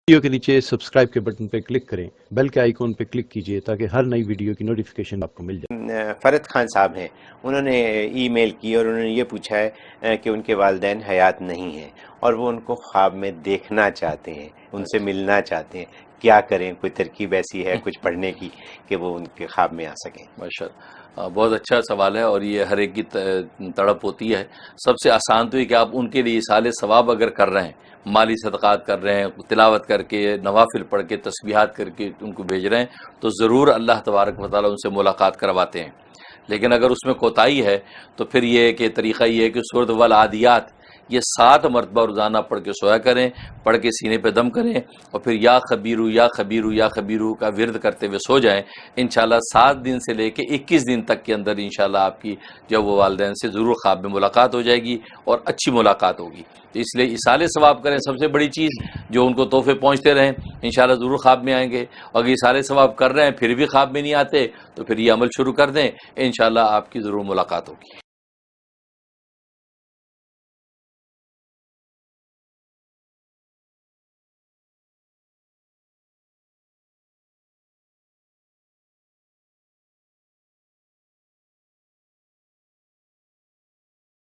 Video کے نیچے subscribe کے بٹن پہ کلک کریں، بیل کے آئیکن پہ کلک کیجئے تاکہ ہر نئی ویڈیو کی نوٹیفیکیشن آپ کو مل جائے۔ فرد خان صاحب ہیں، انہوں نے ای میل کی اور انہوں نے یہ پوچھا ہے کہ ان کے والدین حیات نہیں ہیں اور وہ ان کو خواب میں دیکھنا چاہتے ہیں، ان سے ملنا چاہتے ہیں، کیا کریں؟ کوئی ترکیب ایسی ہے کچھ پڑھنے کی کہ وہ ان کے خواب میں آ سکیں؟ ماشاءاللہ، بہت اچھا سوال ہے اور یہ ہر ایک کی تڑپ ہوتی ہے۔ سب سے آسان تو یہ کہ آپ ان کے لیے ایصال ثواب اگر کر رہے ہیں، مالی صدقات کر رہے ہیں، تلاوت کر کے، نوافل پڑھ کے، تسبیحات کر کے ان کو بھیج رہے ہیں، تو ضرور اللہ تبارک و تعالیٰ ان سے ملاقات کرواتے ہیں۔ لیکن اگر اس میں کوتاہی ہے تو پھر یہ کہ طریقہ یہ ہے کہ سورۃ والعادیات یہ 7 مرتبہ روزانہ پڑھ کے سویا کریں، پڑھ کے سینے پہ دم کریں اور پھر یا خبیرو یا خبیرو یا خبیرو کا ورد کرتے ہوئے سو جائیں۔ انشاءاللہ 7 دن سے لے کے 21 دن تک کے اندر انشاءاللہ آپ کی جو وہ والدین سے ضرور خواب میں ملاقات ہو جائے گی اور اچھی ملاقات ہوگی۔ تو اس لیے ایصال ثواب کریں، سب سے بڑی چیز جو ان کو تحفے پہنچتے رہیں، انشاءاللہ ضرور خواب میں آئیں گے۔ اگر ایصال ثواب کر رہے ہیں پھر بھی خواب میں نہیں آتے تو پھر یہ عمل شروع کر دیں، انشاءاللہ آپ کی ضرور ملاقات ہوگی۔